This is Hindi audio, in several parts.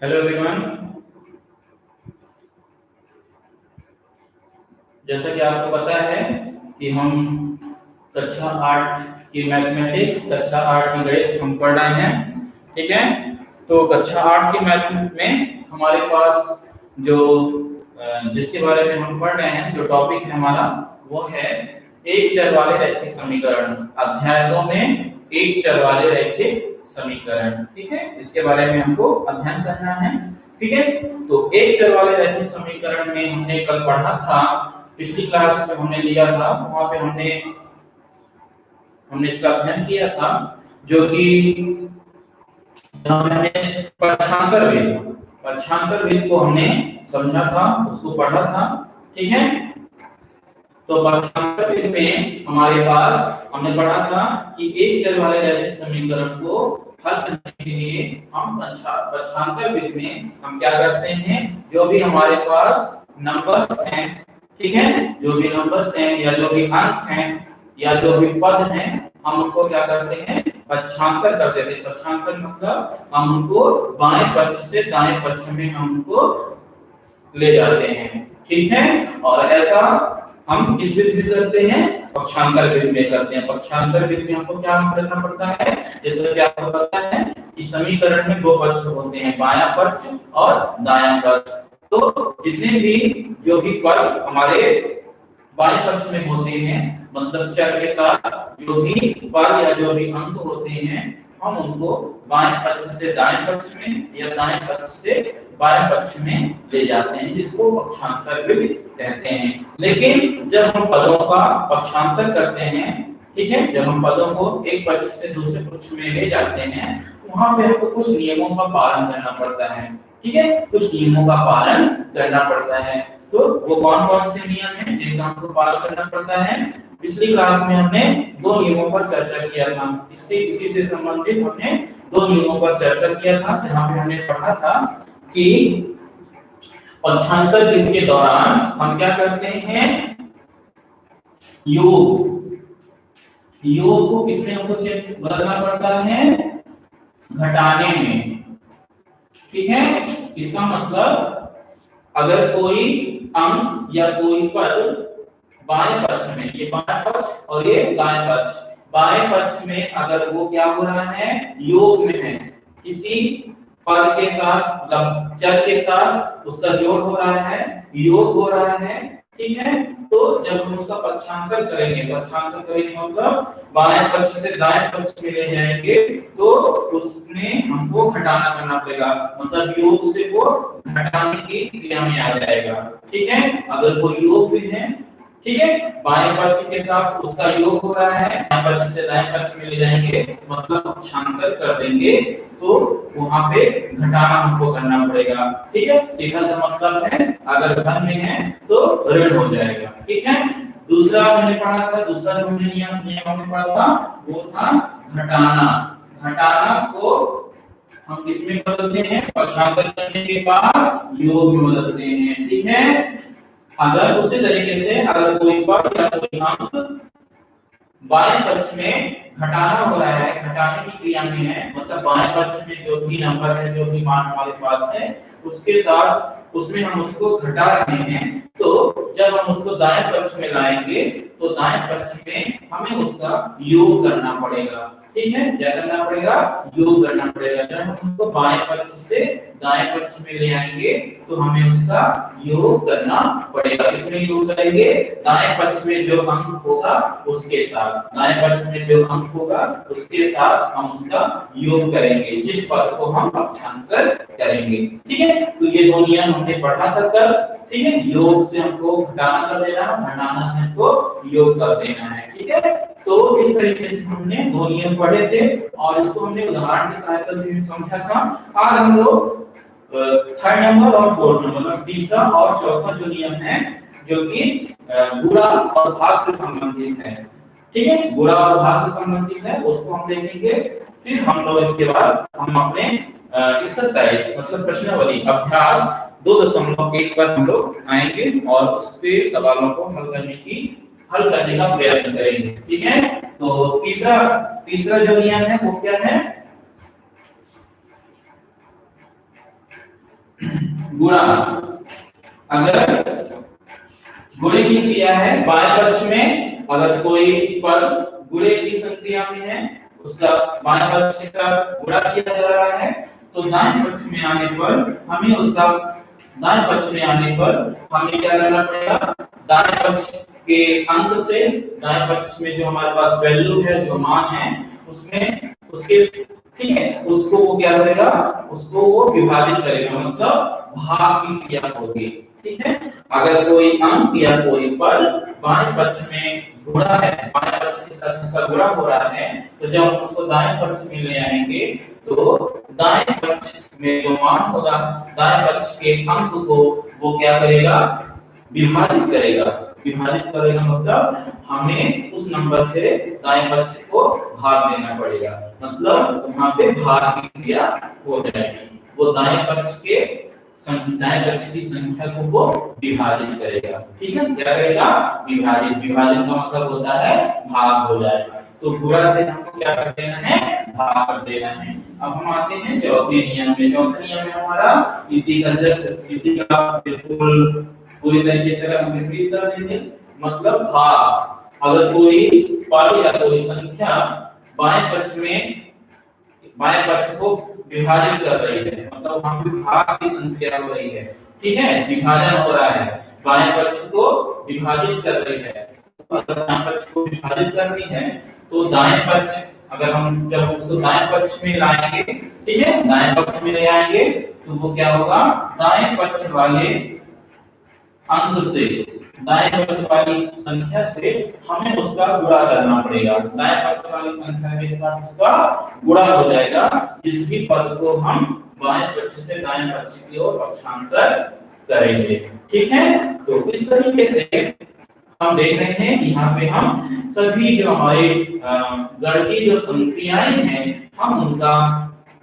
Hello everyone. जैसा कि आपको पता है कि हम कक्षा 8 की मैथमेटिक्स, कक्षा 8 की गणित हम पढ़ रहे हैं। ठीक है, तो कक्षा 8 की मैथ में हमारे पास जो जिसके बारे में हम पढ़ रहे हैं, जो टॉपिक है हमारा, वो है एक चर वाले रैखिक समीकरण। अध्याय 2 में एक चर वाले रैखिक समीकरण। ठीक है, इसके बारे में हमको अध्ययन करना है। ठीक है, तो एक चर वाले रैखिक समीकरण में हमने कल पढ़ा था, पिछली क्लास में हमने लिया था, वहां पे हमने इसका अध्ययन किया था, जो कि हमने पक्षांतर विधि को हमने समझा था, उसको पढ़ा था। ठीक है, तो पक्षांतर विधि में हमारे पास हमने पढ़ा था कि एक चर वाले रैखिक समीकरण को हल करने के लिए हम पक्षांतर विधि में हम क्या करते हैं, जो भी हमारे पास नंबर्स हैं, ठीक है, जो भी नंबर्स हैं या जो भी अंक हैं या जो भी पद हैं, हम उनको क्या करते हैं, पक्षांतर कर देते हैं। पक्षांतर मतलब हम उनको बाएं पक्ष से दाएं पक्ष में हम उनको ले जाते हैं। ठीक है, और ऐसा हम किस विधि में करते हैं, पक्षांतर विधि में करते हैं। पक्षांतर विधि में हमको क्या करना पड़ता है, जैसे कि आपको पता है कि समीकरण में दो पक्ष होते हैं, बायां पक्ष और दायां पक्ष। तो जितने भी जो भी पद हमारे बाएं पक्ष में होते हैं, मतलब चर के साथ जो भी पद या जो भी अंक होते हैं, हम उनको बाएं पक्ष से दाएं पक्ष में या दाएं पक्ष से बाएं पक्ष में ले जाते हैं, जिसको पक्षांतर विधि कहते हैं। लेकिन जब हम पदों का पक्षांतर करते हैं, ठीक है, जब हम पदों को एक पक्ष से दूसरे पक्ष में ले जाते हैं, वहां पे हमको कुछ नियमों का पालन करना पड़ता है। ठीक है, कुछ नियमों का पालन करना पड़ता है। तो वो कौन कौन से नियम हैं जिनका हमको पालन करना पड़ता है? पिछली क्लास में हमने दो नियमों पर चर्चा किया था। इसी से संबंधित हमने दो नियमों पर चर्चा किया था, जहां पे हमने पढ़ा था कि पक्षांतर विधि के दौरान हम क्या करते हैं, योग को किसमें हमको बदलना पड़ता है, घटाने में। ठीक है, इसका मतलब अगर कोई अंक या कोई पद बाएं पक्ष में, ये बाएं पक्ष और ये दाएं पक्ष, बाएं पक्ष में अगर वो क्या हो रहा है, योग में है, किसी पद के साथ मतलब चर के साथ उसका जोड़ हो रहा है, योग हो रहा है। ठीक है, तो जब हम उसका पक्षांतर करेंगे मतलब बाएं पक्ष से दाएं पक्ष में ले जाएंगे, तो उसमें हमको घटाना करना पड़ेगा, मतलब योग से वो घटाने की क्रिया में आ जाएगा। ठीक है, अगर कोई योग भी है, ठीक है, बाएं पक्ष के साथ उसका योग हो रहा है, बाएं पक्ष से दाएं पक्ष में ले जाएंगे, मतलब पक्षांतर कर देंगे, तो वहां पे घटाना हमको करना पड़ेगा। ठीक है, सीधा सा मतलब है, अगर धन में है तो ऋण हो जाएगा। ठीक है, दूसरा हमने पढ़ा था, दूसरा जो हमने नियम हमने पढ़ा था, वो था घटाना को हम किसमें बदलते हैं, पक्षांतर करने के बाद योग में बदलते हैं। ठीक है, अगर उसी तरीके से अगर कोई पद या कोई अंक बाएं पक्ष में घटाना हो रहा है, घटाने की क्रिया में है, मतलब बाएं पक्ष में जो भी नंबर है, जो भी मान हमारे पास है, उसके साथ उसमें हम उसको घटा रहे हैं, तो जब हम उसको दाएं पक्ष में लाएंगे, तो दाएं पक्ष में हमें उसका योग करना पड़ेगा। ठीक है, क्या करना पड़ेगा, योग करना पड़ेगा। जब हम उसको बाएं पक्ष से दाएं पक्ष में ले आएंगे, तो हमें उसका योग करना पड़ेगा। इसमें योग करेंगे, दाएं पक्ष में जो अंक होगा उसके साथ, दाएं पक्ष में जो अंक होगा उसके साथ हम उसका योग करेंगे, जिस पद को हम पक्षांतर करेंगे। ठीक है, तो ये दो नियम हमने पढ़ा था कल। ठीक है, योग से हमको घटाना कर देना, घटाना से हमको योग कर देना है। ठीक है, तो इस तरीके से हमने दो नियम पढ़े थे और इसको हमने उदाहरण की सहायता से भी समझा था। आज हम लोग थर्ड नंबर और फोर्थ नंबर, मतलब तीसरा और चौथा जो नियम है, जो कि गुणा और भाग से संबंधित है। ठीक है, गुणा और भाग से संबंधित है, उसको हम देखेंगे। फिर हम लोग इसके बाद हम अपने एक्सरसाइज मतलब प्रश्नावली अभ्यास 2.1 पर हम लोग आएंगे और उस पे सवालों को हल करने का प्रयत्न करेंगे। ठीक है, तो तीसरा जो नियम है वो क्या है, गुणा, अगर गुणे की क्रिया है बाएं पक्ष में, अगर कोई पद गुणे की संक्रिया में है उसका बाएं पक्ष के साथ गुणा किया जा रहा है, तो दाएं पक्ष में आने पर हमें उसका दाएं पक्ष में आने पर हमें क्या करना पड़ेगा, दाएं पक्ष के अंक से दाएं पक्ष में जो हमारे पास वैल्यू है, जो मान है, उसमें उसके ठीक है उसको वो क्या करेगा, उसको वो विभाजित करेगा, मतलब भाग की क्रिया होगी। ठीक है, अगर कोई अंक या कोई पद बाएं पक्ष में गुणा है, बाएं पक्ष के साथ उसका गुणा हो रहा है, तो जब हम उसको दाएं पक्ष में ले आएंगे तो दाएं पक्ष में जो मान होगा, दाएं पक्ष के अंक को वो क्या करेगा, विभाजित करेगा। विभाजित करेगा मतलब हमें उस नंबर से दाएं पक्ष को भाग देना पड़ेगा, मतलब वहां पे भाग की क्रिया हो जाएगी। वो दाएं पक्ष के दाएं पक्ष की संख्या को वो विभाजित करेगा। ठीक है, क्या करेगा, विभाजित। विभाजित का मतलब होता है भाग हो जाएगा, तो गुणा से हमको क्या कर देना है, भाग कर देना है। अब हम आते हैं चौथे नियम में। चौथे नियम में हमारा इसी का जस्ट इसी का बिल्कुल पूरी तरीके से अगर हम विपरीत कर देंगे, मतलब भाग, अगर कोई पद या कोई संख्या बाएं पक्ष में बाएं पक्ष को विभाजित कर रही है, मतलब वहां पे भाग की संख्या हो रही है। ठीक है, विभाजन हो रहा है, बाएं पक्ष को विभाजित कर रही है। तो अगर दाएं पक्ष को विभाजित कर रही है तो दाएं पक्ष, अगर हम जब उसको दाएं पक्ष में लाएंगे, ठीक है, दाएं पक्ष में ले आएंगे तो वो क्या होगा, दाएं पक्ष वाले अंक से, दाएं पक्ष वाली संख्या से हमें उसका गुणा करना पड़ेगा। दाएं पक्ष वाली संख्या के साथ उसका गुणा हो जाएगा, जिस भी पद को हम बाएं पक्ष से दाएं पक्ष की ओर पक्षांतर करेंगे। ठीक है, तो इस तरीके से हम देख रहे हैं कि यहाँ पे हम सभी जो हमारे गणितीय जो संक्रियाएं हैं, हम उनका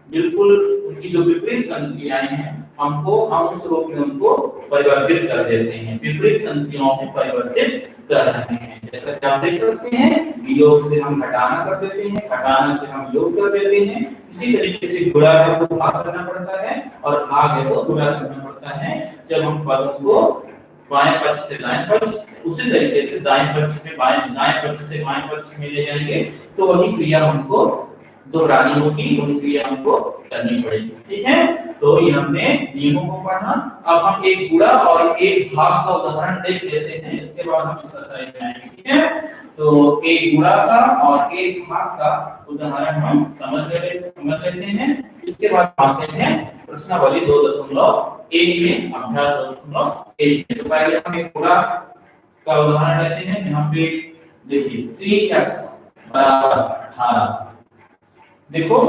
बिल्कुल उनकी जो विपरीत संक्रियाएं हैं हमको हम उस रूप में उनको परिवर्तित कर देते हैं, विपरीत संक्रियाओं में परिवर्तित कर रहे हैं। जैसा कि आप देख सकते हैं, योग से हम घटाना कर देते हैं, घटाना से हम योग कर देते हैं। इसी तरीके से गुणा है तो भाग करना पड़ता है और भाग है तो गुणा करना पड़ता है। जब हम पदों को बाएं पक्ष से दाएं पक्ष, उसी तरीके से दाएं पक्ष में दाएं पक्ष से बाएं पक्ष में ले जाएंगे तो वही क्रिया हमको दोहरानी होगी, वही क्रिया हमको करनी पड़ेगी। ठीक है, तो ये हमने नियमों को पढ़ा। अब हम एक गुणा और एक भाग का उदाहरण देख लेते हैं, इसके बाद हम एक्सरसाइज में आएंगे। ठीक है, तो एक गुणा का और एक भाग का उदाहरण हम समझ लेते हैं। इसके बाद आते हैं प्रश्नावली 2.1 में अभ्यास 2.1 में। तो पहले हम एक गुणा का उदाहरण लेते हैं। यहाँ पे देखिए 3x बराबर 18। देखो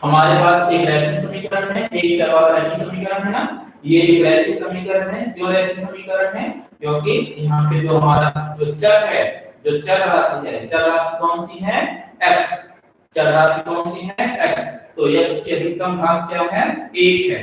हमारे पास एक रैखिक समीकरण है, एक चर वाला रैखिक समीकरण है ना, ये एक रैखिक समीकरण है। क्यों रैखिक समीकरण है? क्योंकि यहाँ पे जो हमारा जो चर है, जो चर राशि है, चर राशि कौन सी है, x। चर राशि कौन सी है, x। तो x की अधिकतम घात क्या है, 1 है।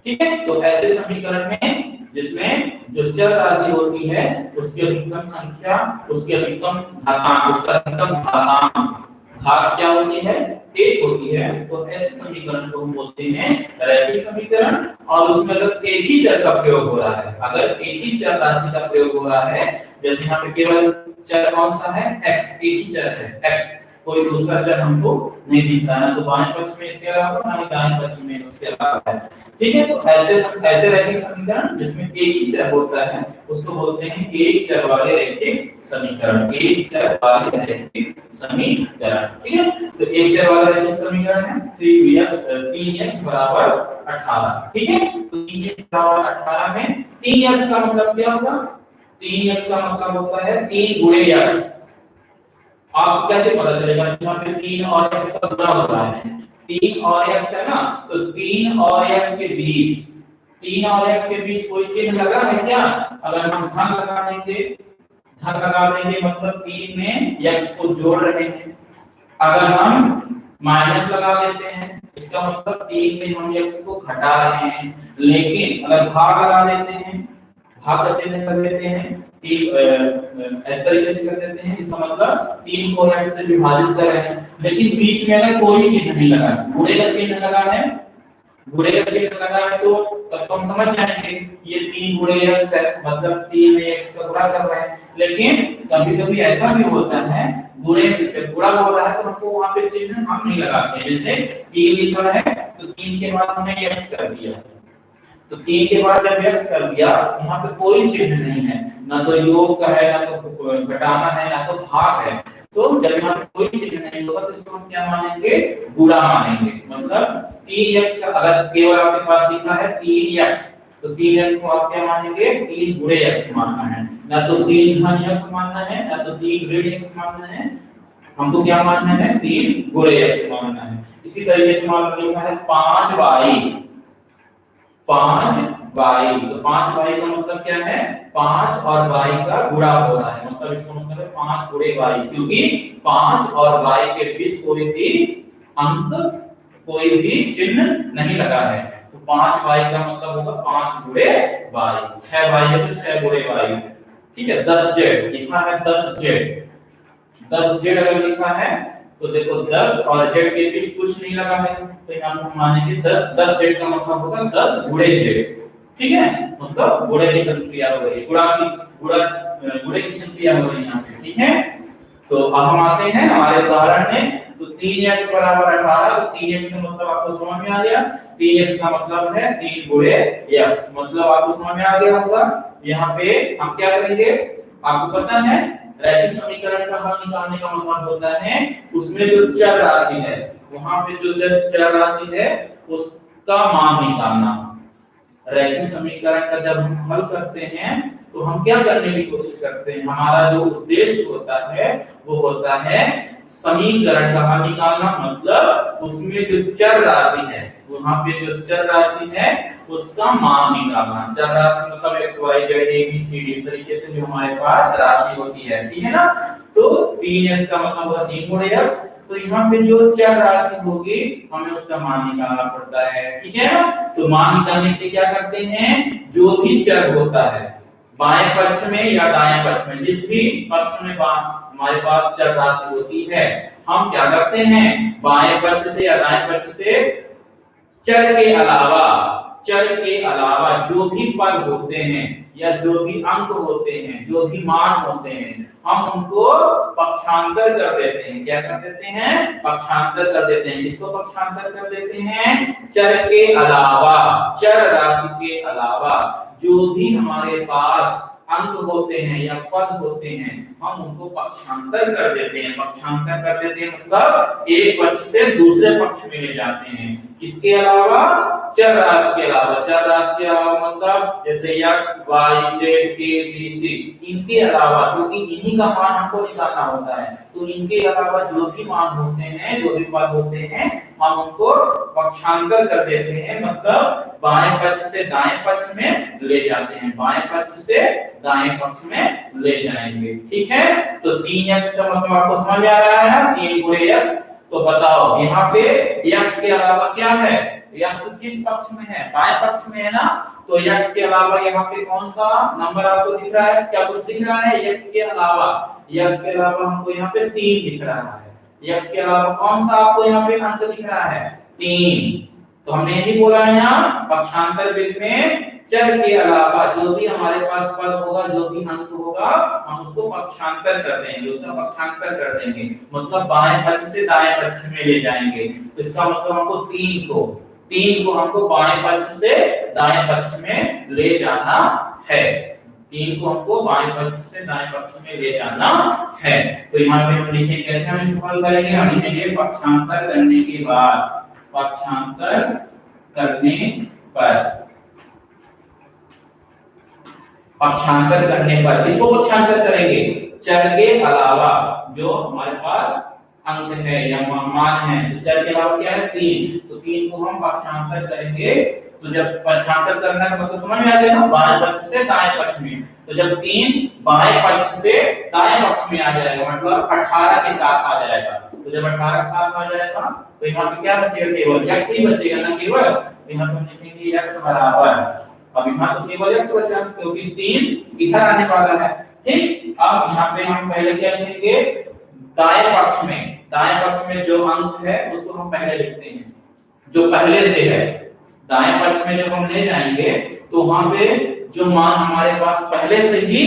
ठीक है, तो ऐसे समीकरण में जिसमें जो चर राशि होती है उसकी अधिकतम संख्या, उसकी अधिकतम घातांक, उसका अधिकतम घातांक घात क्या होती है, 1 होती है। तो ऐसे समीकरण को हम बोलते हैं रैखिक समीकरण। और उसमें अगर एक ही चर का प्रयोग हो रहा है, अगर एक ही चर राशि का प्रयोग हो रहा है, जैसे यहाँ पे केवल चर कौन सा है, x, एक ही चर है x, कोई दूसरा चर हमको नहीं दिख रहा है, तो बाएं पक्ष में इसके अलावा ना ही दाएं पक्ष में उसके अलावा है। ठीक है, तो ऐसे रैखिक समीकरण जिसमें एक ही चर होता है उसको बोलते हैं एक चर वाले रैखिक समीकरण, एक चर वाले रैखिक समीकरण। ठीक है, तो एक चर वाला रैखिक समीकरण है 3x बराबर 18। ठीक है, तो 3x बराबर 18 में 3x का मतलब क्या होगा, 3x का मतलब होता है 3 गुणे x। आप कैसे पता चलेगा, यहाँ पे 3 और x का गुणा हो रहा है, 3 और x है ना, तो 3 और x के बीच, 3 और x के बीच कोई चिन्ह लगा है क्या? अगर हम धन लगा देंगे मतलब 3 में x को जोड़ रहे हैं। अगर हम माइनस लगा देते हैं इसका मतलब 3 में हम x को घटा रहे हैं। लेकिन अगर भाग लगा देते हैं, भाग का चिन्ह कर देते हैं, इस तरीके से कर देते हैं, इसका मतलब 3 को x से विभाजित कर रहे हैं। लेकिन बीच में अगर कोई चिन्ह नहीं लगा, गुणे का चिन्ह लगा है, गुणे का चिन्ह लगा है तो तब तो हम समझ जाएंगे ये 3 गुणे x है, मतलब 3 में x का गुणा कर रहे हैं। लेकिन कभी कभी ऐसा भी होता है गुणे जब गुणा हो रहा है तो हमको वहां पे चिन्ह हम नहीं लगाते हैं। जैसे 3 लिखा है तो 3 के बाद हमने x कर दिया, तो 3 के बाद जब x कर दिया यहाँ पे कोई चिन्ह नहीं है, ना तो योग का है, ना तो घटाना है, ना तो भाग है। तो जब यहाँ पे कोई चिन्ह नहीं होगा तो इसको हम क्या मानेंगे, गुणा मानेंगे। मतलब 3x का अगर केवल आपके पास लिखा है 3x तो 3x को आप क्या मानेंगे, 3 गुणे x मानना है, ना तो 3 धन x मानना है, ना तो 3 ऋण x मानना है। हमको क्या मानना है, 3 गुणे x मानना है। इसी तरीके से मान लो लिखा है 5y, 5y तो 5y का मतलब क्या है, 5 और y का गुणा हो रहा है, मतलब इसका मतलब है 5 गुणे y, क्योंकि 5 और y के बीच कोई भी अंक, कोई भी चिन्ह नहीं लगा है। तो 5y का मतलब होगा 5 गुणे y, 6y है तो 6 गुणे y। ठीक है, 10z लिखा है, 10z अगर लिखा है तो देखो 10 और z के बीच कुछ नहीं लगा है तो यहाँ हम मानेंगे 10z का मतलब होगा 10 गुणे z। ठीक है, मतलब गुणे की संक्रिया हो रही है, गुणे की संक्रिया हो रही है यहाँ पे। ठीक है, तो अब हम आते हैं हमारे उदाहरण में। तो 3x बराबर 18, तो 3x का मतलब आपको समझ में आ गया। 3x का मतलब है 3 गुणे x, मतलब आपको समझ में आ गया होगा। यहाँ पे हम क्या करेंगे, आपको पता है रैखिक समीकरण का हल निकालने का मतलब होता है उसमें जो चर राशि है, वहां पे जो चर राशि है उसका मान निकालना। रैखिक समीकरण का जब हम हल करते हैं तो हम क्या करने की कोशिश करते हैं, हमारा जो उद्देश्य होता है वो होता है समीकरण का हल निकालना, मतलब उसमें जो चर राशि है, वहां पे जो चर राशि है उसका मान निकालना। चर राशि मतलब x y z a b c d, इस तरीके से जो हमारे पास राशि होती है। ठीक है ना, तो 3x का मतलब होगा 3 गुणे x, तो यहाँ पे जो चर राशि होगी हमें उसका मान निकालना पड़ता है। ठीक है ना, तो मान निकालने के लिए क्या करते हैं, जो भी चर होता है बाएं पक्ष में या दाएं पक्ष में, जिस भी पक्ष में हमारे पास चर राशि होती है, हम क्या करते हैं बाएं पक्ष से या दाएं पक्ष से चर के अलावा जो भी पद होते हैं या जो भी अंक होते हैं, जो भी मान होते हैं, हम उनको पक्षांतर कर देते हैं। क्या कर देते हैं, पक्षांतर कर देते हैं। जिसको पक्षांतर कर देते हैं, चर के अलावा, चर राशि के अलावा जो भी हमारे पास अंक होते हैं या पद होते हैं, हम उनको पक्षांतर कर देते हैं। पक्षांतर कर देते हैं मतलब एक पक्ष से दूसरे पक्ष में ले जाते हैं। किसके अलावा, चर राशि के अलावा। चर राशि के अलावा मतलब जैसे x y z a b c, इनके अलावा, क्योंकि इन्हीं का मान हमको निकालना होता है, तो इनके अलावा जो भी मान होते हैं, जो भी पद होते हैं, हम उनको पक्षांतर कर देते हैं, मतलब बाएं पक्ष से दाएं पक्ष में ले जाते हैं, बाएं पक्ष से दाएं पक्ष में ले जाएंगे। ठीक है, तो 3x का मतलब आपको समझ में आ रहा है ना, 3 गुणे x। तो बताओ यहाँ पे x के अलावा क्या है, x किस पक्ष में है, बाएं पक्ष में है ना, तो x के अलावा यहाँ पे कौन सा नंबर आपको दिख रहा है, क्या कुछ दिख रहा है x के अलावा? x के अलावा हमको यहाँ पे 3 दिख रहा है। x के अलावा कौन सा आपको यहाँ पे अंक दिख रहा है, 3। तो हमने यही बोला है यहाँ पक्षांतर विधि में चर के अलावा जो भी हमारे पास पद होगा, जो भी अंक होगा, हम उसको पक्षांतर कर देंगे, उसका पक्षांतर कर देंगे, मतलब बाएं पक्ष से दाएं पक्ष में ले जाएंगे। तो इसका मतलब हमको 3 को हमको बाएं पक्ष से दाएं पक्ष में ले जाना है। 3 को हमको बाएं पक्ष से दाएं पक्ष में ले जाना है। तो यहाँ पे हम लिखेंगे, कैसे हम इसको हल करेंगे, हम लिखेंगे पक्षांतर करने के बाद, पक्षांतर करने पर, पक्षांतर करने पर किसको पक्षांतर करेंगे, चर के अलावा जो हमारे पास अंक है या मान है। तो चर के अलावा क्या है, 3, तो 3 को हम पक्षांतर करेंगे। तो जब पक्षांतर करना का मतलब समझ में आ गया ना, बाएं पक्ष से दाएं पक्ष में, तो जब 3 बाएं पक्ष से दाएं पक्ष में आ जाएगा मतलब 18 के साथ आ जाएगा। तो जब 18 के साथ आ जाएगा तो यहाँ पे क्या बचेगा, केवल x ही बचेगा ना, केवल। तो यहाँ पे हम लिखेंगे x बराबर, अब यहाँ तो केवल x बचा क्योंकि 3 इधर आने वाला है। ठीक, अब यहाँ पे हम पहले क्या लिखेंगे, दाएं पक्ष में जो अंक है उसको हम पहले लिखते हैं, जो पहले से है। दाएं पक्ष में जब हम ले जाएंगे तो वहां पे जो मान हमारे पास पहले से ही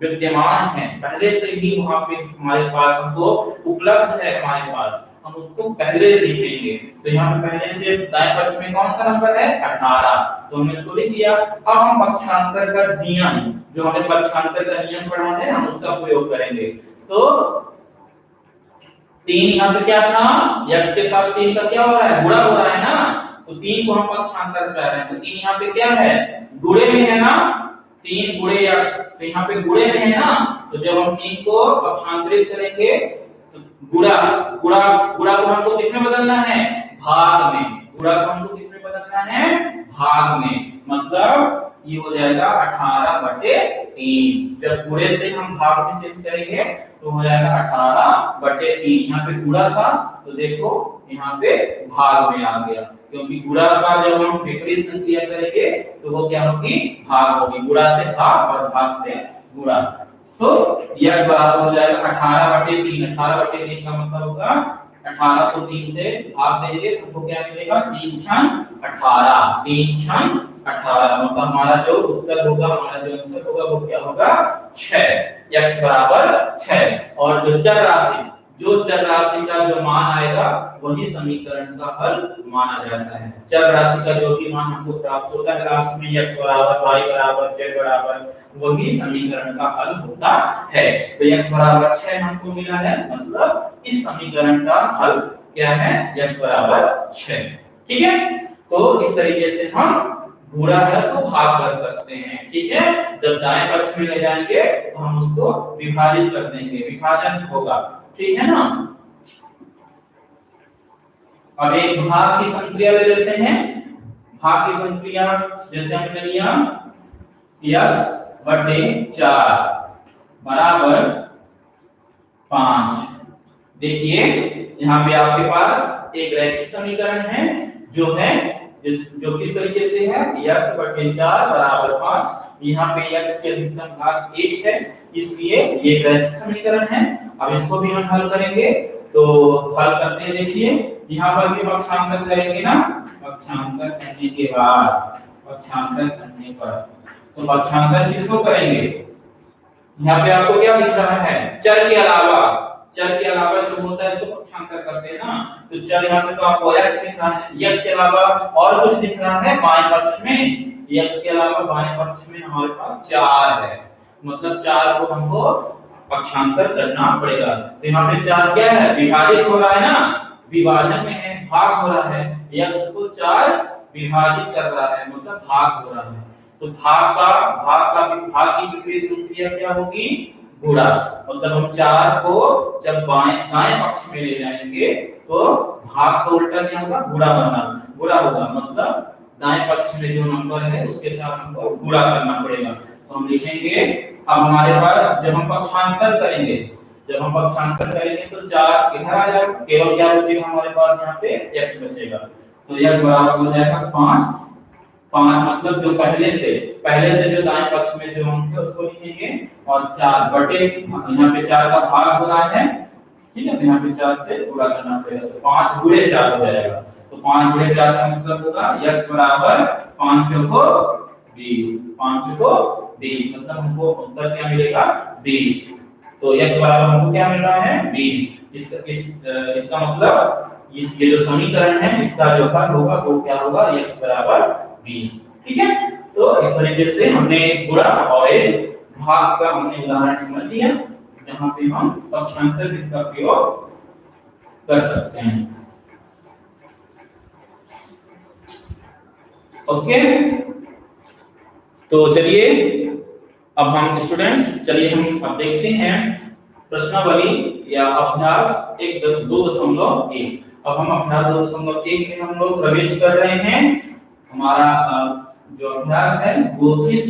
विद्यमान है, पहले से ही वहां पे हमारे पास हमको उपलब्ध है, हमारे पास हम उसको पहले लिखेंगे। तो यहाँ पे पहले से दाएं पक्ष में कौन सा नंबर है 18, तो हमने इसको लिख दिया। अब हम पक्षांतर का नियम, जो हमने पक्षांतर का नियम पढ़ा है, हम उसका प्रयोग करेंगे। तो 3 यहाँ पे क्या था, x के साथ 3 का क्या हो रहा है, गुणा हो रहा है ना, तो 3 को हम पक्षांतर कर रहे हैं, तो 3 यहाँ पे क्या है, गुणे में है ना, 3 गुणे x, तो यहाँ पे गुणे में है ना, तो जब हम 3 को पक्षांतरित करेंगे तो गुणा गुणा गुणा को हमको किसमें बदलना है, भाग में, गुणा को हमको किसमें बदलना है, भाग में, मतलब ये हो जाएगा 18/3। जब गुणे से हम भाग में चेंज करेंगे तो हो जाएगा 18/3। यहाँ पे गुणा था तो देखो यहाँ पे भाग में आ गया, क्योंकि गुणा का जब हम विपरीत संक्रिया करेंगे तो वो क्या होगी, भाग होगी, गुणा से भाग और भाग से गुणा। तो x बराबर हो जाएगा 18/3। 18/3 का मतलब होगा 18 को 3 से भाग देंगे तो हमको क्या मिलेगा, 3 छन 18, 3 छन 18, मतलब हमारा जो उत्तर होगा, हमारा जो आंसर होगा वो क्या होगा, 6, x बराबर 6। और जो चर राशि का जो मान आएगा वही समीकरण का हल माना जाता है। चर राशि का जो भी मान हमको प्राप्त होता है लास्ट में, x बराबर, y बराबर, z बराबर, वही समीकरण का हल होता है। तो x बराबर 6 हमको मिला है, मतलब इस समीकरण का हल क्या है, x बराबर 6। ठीक है, तो इस तरीके से हम गुणा है तो भाग कर सकते हैं। ठीक है, जब दाएं पक्ष में ले जाएंगे तो हम उसको विभाजित कर देंगे, विभाजन होगा। ठीक है ना। अब एक भाग की संक्रिया ले लेते हैं। भाग की संक्रिया जैसे हमने लिया x/4 बराबर 5। देखिए यहाँ पे आपके पास एक रैखिक समीकरण है जो किस तरीके से है, x/4 बराबर 5। यहाँ पे x के अधिकतम घात 1 है, इसलिए ये रैखिक समीकरण है। अब इसको भी हम हल करेंगे, तो हल करते हैं। देखिए यहाँ पर भी पक्षांतर करेंगे ना, पक्षांतर करने के बाद, पक्षांतर करने पर, तो पक्षांतर किसको करेंगे, यहाँ पे आपको क्या दिख रहा है, चर के अलावा जो होता है इसको पक्षांतर करते हैं ना, तो चर यहाँ पे तो आपको x दिख रहा है, x के अलावा और कुछ दिख रहा है बाएं पक्ष में, x के अलावा बाएं पक्ष में हमारे पास 4 है, मतलब 4 को हमको पक्षांतर करना पड़ेगा। तो यहाँ पे 4 क्या है, विभाजित हो रहा है ना, विभाजन में है, भाग हो रहा है, x को 4 विभाजित कर रहा है, मतलब भाग हो रहा है। तो भाग की विपरीत संक्रिया क्या होगी, गुणा, मतलब हम 4 को जब दाएं पक्ष में ले जाएंगे तो भाग का उल्टा क्या होगा, गुणा होगा, मतलब दाएं पक्ष में जो नंबर है उसके साथ हमको गुणा करना पड़ेगा। तो हम लिखेंगे, अब हमारे पास जब हम पक्षांतर करेंगे तो 4 इधर आ जाएगा, केवल क्या बचेगा हमारे पास, यहाँ पे x बचेगा। तो x बराबर हो जाएगा 5, मतलब जो पहले से जो दाएं पक्ष में जो अंक है उसको लिखेंगे, और 4 बटे, यहाँ पे 4 का भाग हो रहा है, ठीक है, तो यहाँ पे 4 से गुणा करना पड़ेगा, तो 5 गुणे 4 हो जाएगा। तो 5 गुणे 4 का मतलब होगा x बराबर 5 चौको 20, 5 चौको 20, मतलब हमको उत्तर क्या मिलेगा, 20। तो x बराबर हमको क्या मिल रहा है, 20। इसका मतलब ये जो समीकरण है इसका जो हल होगा वो क्या होगा, x बराबर 20। ठीक है, तो इस तरीके से हमने एक गुणा और एक भाग का हमने उदाहरण समझ लिया, जहां पे हम पक्षांतर का प्रयोग कर सकते हैं। ओके, तो चलिए अब हम स्टूडेंट्स, हम अब देखते हैं प्रश्नावली या अभ्यास 1.2.1। अब हम अभ्यास 2.1 में हम लोग प्रवेश कर रहे हैं। हमारा जो अभ्यास है वो इस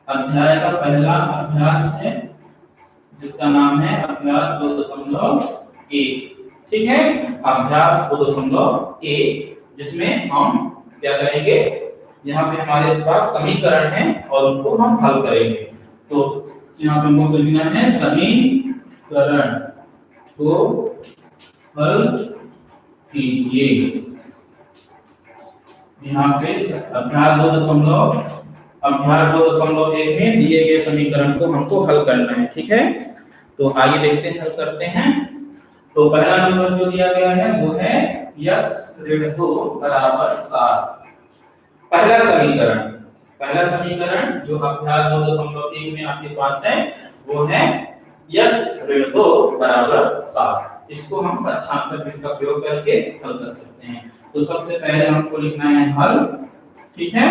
अध्याय का पहला अभ्यास है, जिसका नाम है अभ्यास 2.1। ठीक है, अभ्यास 2.1, जिसमें हम क्या करेंगे, यहाँ पे हमारे पास समीकरण है और उनको हम हल करेंगे। तो यहाँ पे हमको लिखना है समीकरण को हल कीजिए। यहाँ पे अभ्यास 2.1 में दिए गए समीकरण को हमको हल करना है। ठीक है, तो आइए देखते हैं, हल करते हैं। तो पहला नंबर जो दिया गया है वो है x ऋण 2 बराबर 7। पहला समीकरण जो अभ्यास 2.1 में आपके पास है वो है x ऋण 2 बराबर 7। इसको हम पक्षांतर विधि का प्रयोग करके हल कर सकते हैं। तो सबसे पहले हमको लिखना है हल। ठीक है,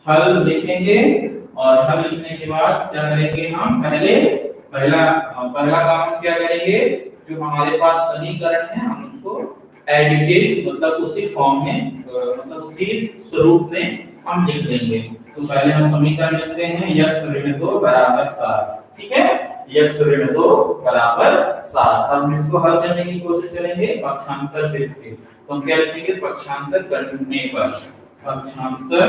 हल लिखेंगे और हल लिखने के बाद क्या करेंगे, हम पहला काम क्या करेंगे, जो हमारे पास समीकरण है हम उसको एज इट इज मतलब उसी फॉर्म में मतलब उसी स्वरूप में हम लिख लेंगे। तो पहले हम समीकरण लिखते हैं x ऋण 2 बराबर 7। ठीक है, x ऋण 2 बराबर 7। अब हम इसको हल करने की कोशिश करेंगे पक्षांतर से। तो हम क्या लिखेंगे, पक्षांतर करने पर पक्षांतर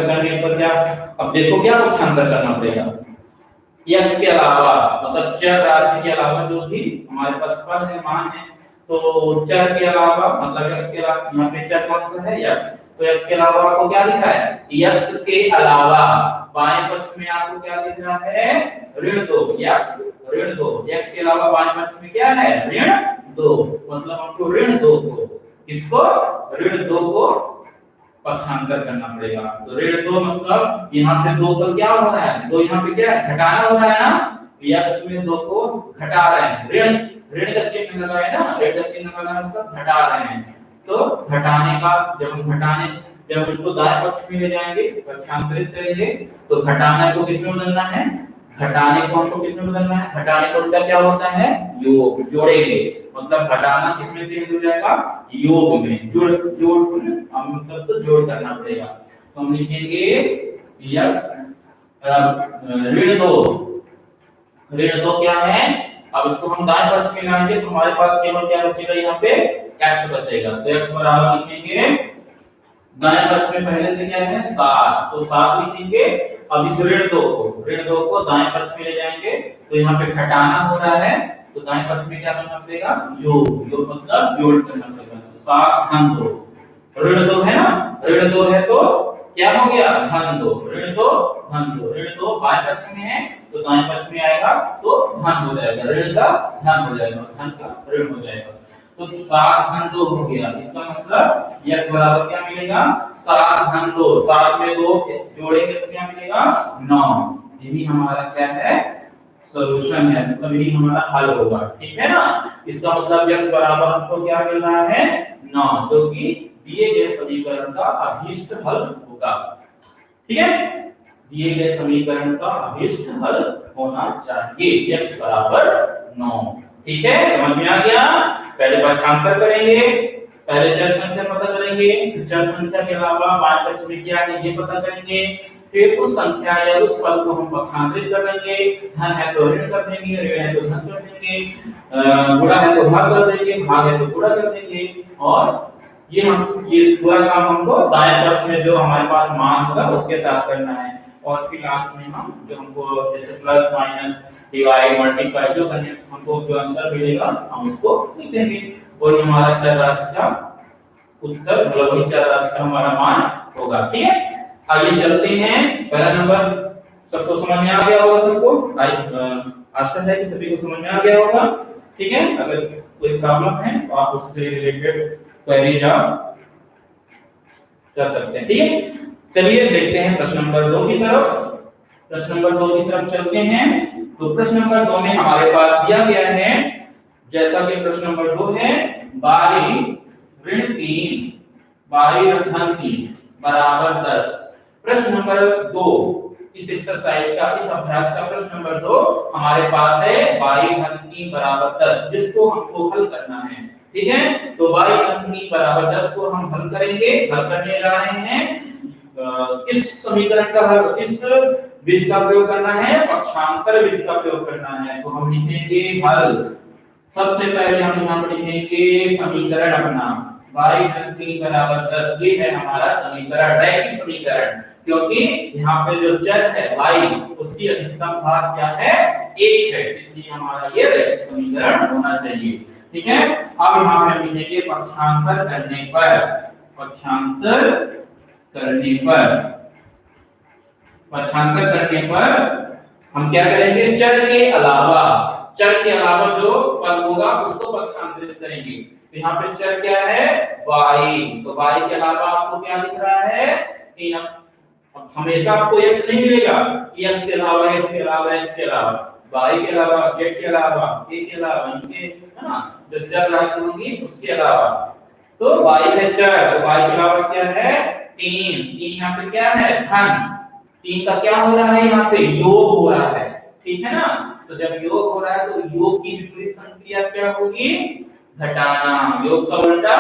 करने पर क्या, अब देखो क्या पक्षांतर करना पड़ेगा, x के अलावा मतलब चर राशि के अलावा जो भी हमारे पास पद है, मान है, तो चर के अलावा मतलब x के अलावा, यहाँ पे चर कौन सा है, x, तो x के अलावा आपको क्या दिख रहा है, x के अलावा बाएं पक्ष में आपको क्या दिख रहा है, ऋण 2, x ऋण 2, x के अलावा बाएं पक्ष में क्या है, ऋण 2, मतलब हमको ऋण 2 को, इसको ऋण 2 को पक्षांतर करना पड़ेगा। तो ऋण 2 मतलब यहाँ पे 2 का क्या हो रहा है, 2 यहाँ पे क्या है, घटाना हो रहा है ना, x में 2 को घटा रहे हैं, ऋण का चिन्ह लगा है ना, ऋण का चिन्ह लगा मतलब घटा रहे हैं। तो घटाने का जब हम इसको दाएं पक्ष में ले जाएंगे, पक्षांतरित करेंगे, तो घटाने को किसमें बदलना है, घटाने को हमको किसमें बदलना है, घटाने को उल्टा क्या होता है, योग, जोड़ेंगे, मतलब घटाना किसमें चेंज हो जाएगा, योग में, जोड़ मतलब तो जोड़ करना पड़ेगा। तो हम लिखेंगे x ऋण 2 क्या है, अब इसको हम दाएं पक्ष में लाएंगे तो हमारे पास केवल क्या बचेगा, यहाँ पे x बचेगा। तो x बराबर लिखेंगे, दाएं पक्ष में पहले से क्या है 7, तो 7 लिखेंगे। अब इस ऋण 2 को दाएं पक्ष में ले जाएंगे, तो यहाँ पे घटाना हो रहा है, तो दाएं पक्ष में क्या करना पड़ेगा, योग मतलब जोड़ करना पड़ेगा। 7 धन 2, ऋण 2 है ना, ऋण 2 है तो क्या हो गया, धन 2, ऋण 2 बाएं पक्ष में है तो दाएं पक्ष में आएगा तो धन हो जाएगा, ऋण का धन हो जाएगा, धन का ऋण हो जाएगा। तो 7 धन 2 हो गया, इसका मतलब x बराबर क्या मिलेगा, 7 धन 2, 7 में 2 जोड़ेंगे तो क्या मिलेगा, 9। यही हमारा क्या है, सॉल्यूशन है, मतलब यही हमारा हल होगा। ठीक है ना, इसका मतलब x बराबर हमको क्या मिल रहा है, 9, जो कि दिए गए समीकरण का अभीष्ट हल होगा। ठीक है, दिए गए समीकरण का अभीष्ट हल होना चाहिए, x बराबर 9। ठीक है, समझ में आ गया। पहले पक्षांतर करेंगे, पहले चर संख्या पता करेंगे, चर संख्या के अलावा बाएं पक्ष में क्या है ये पता करेंगे, फिर उस संख्या या उस पद को हम पक्षांतरित कर देंगे, धन है तो ऋण कर देंगे, ऋण है तो धन कर देंगे, गुणा है तो भाग कर देंगे, भाग है तो गुणा कर देंगे, और ये पूरा काम हमको दाएं पक्ष में जो हमारे पास मान होगा उसके साथ करना है। और फिर लास्ट में हम जो हमको जैसे प्लस माइनस डिवाइड मल्टीप्लाई जो करने हमको जो आंसर मिलेगा हम उसको लिख देंगे, और हमारा चर राशि का उत्तर मतलब वही चर राशि का हमारा मान होगा। ठीक है, आइए चलते हैं। पहला नंबर सबको समझ में आ गया होगा, सबको आशा है कि सभी को समझ में आ गया होगा। ठीक है, अगर कोई प्रॉब्लम है तो आप उससे रिलेटेड क्वेरी कर सकते हैं। ठीक है, चलिए देखते हैं प्रश्न नंबर 2 की तरफ। प्रश्न नंबर 2 की तरफ चलते हैं। तो प्रश्न नंबर 2 में हमारे पास दिया गया है, जैसा कि प्रश्न नंबर 2 है, बाई ऋण 3 बाई धन 3 बराबर 10। प्रश्न नंबर 2 इस एक्सरसाइज का, इस अभ्यास का प्रश्न नंबर 2 हमारे पास है बाई धन 3 बराबर 10, जिसको हमको हल करना है। ठीक है, तो बाई धन 3 बराबर 10 को हम हल करेंगे, हल करने जा रहे हैं। किस समीकरण का हल, किस विधि का प्रयोग करना है, पक्षांतर विधि का प्रयोग करना है। तो हम लिखेंगे हल, सबसे पहले हम यहाँ पर लिखेंगे समीकरण अपना y धन 3 बराबर 10, ये है हमारा समीकरण, रैखिक समीकरण। क्योंकि यहाँ पे जो चर है y उसकी अधिकतम घात क्या है 1 है, इसलिए हमारा ये रैखिक समीकरण होना चाहिए। ठीक है, अब यहाँ पे हम लिखेंगे पक्षांतर करने पर, पक्षांतर करने पर, पक्षांतर करने पर हम क्या करेंगे, चर के अलावा जो पद होगा उसको पक्षांतरित करेंगे। तो यहाँ पे चर क्या है y, तो y के अलावा आपको क्या दिख रहा है 3। अब हमेशा आपको x नहीं मिलेगा कि x के अलावा x के अलावा x के अलावा y के अलावा z के अलावा a के अलावा इनके, है ना, जो चर राशि होगी उसके अलावा। तो y है चर, तो y के अलावा क्या है 3 यहाँ पे क्या है धन, 3 का क्या हो रहा है यहाँ पे योग हो रहा है। ठीक है ना, तो जब योग हो रहा है तो योग की विपरीत संक्रिया क्या होगी घटाना, योग का उल्टा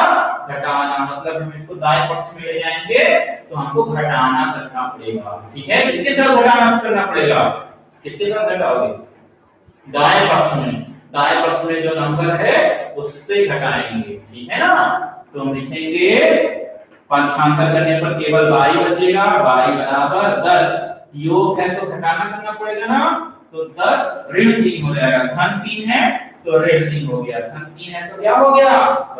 घटाना, मतलब हम इसको दाएं पक्ष में ले जाएंगे तो हमको घटाना करना पड़ेगा। ठीक है, किसके साथ घटाना करना पड़ेगा, किसके साथ घटाओगे दाएं पक्ष में, दाएं पक्ष में जो नंबर है उससे घटाएंगे। ठीक है ना, तो हम लिखेंगे पक्षांतर करने पर केवल y बचेगा, y बराबर 10, योग है तो घटाना करना पड़ेगा ना, तो 10 ऋण 3 हो जाएगा, धन 3 है तो ऋण 3 हो गया, धन 3 है तो क्या हो गया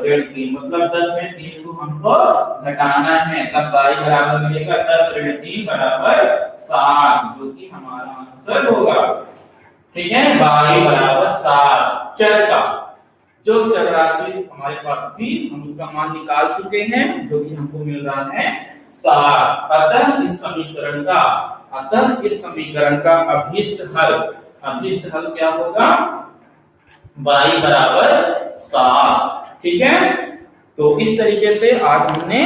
ऋण 3, मतलब 10 में 3 को हमको घटाना है, तब y बराबर मिलेगा 10 ऋण 3 बराबर 7, जो कि हमारा आंसर होगा। ठीक है, y बराबर 7 चर का, जो चर राशि हमारे पास थी हम उसका मान निकाल चुके हैं, जो कि हमको मिल रहा है 7। अतः इस समीकरण का अभीष्ट हल क्या होगा y बराबर 7। ठीक है, तो इस तरीके से आज हमने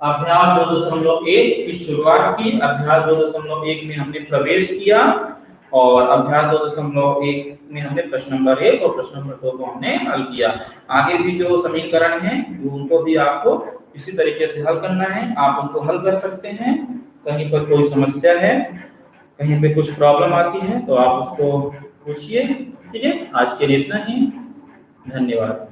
अभ्यास 2.1 की शुरुआत की। अभ्यास 2.1 में हमने प्रवेश किया और अभ्यास 2.1 में हमने प्रश्न नंबर 1 और प्रश्न नंबर 2 को हमने हल किया। आगे भी जो समीकरण हैं उनको भी आपको इसी तरीके से हल करना है, आप उनको हल कर सकते हैं। कहीं पर कोई समस्या है, कहीं पे कुछ प्रॉब्लम आती है तो आप उसको पूछिए। ठीक है, आज के लिए इतना ही, धन्यवाद।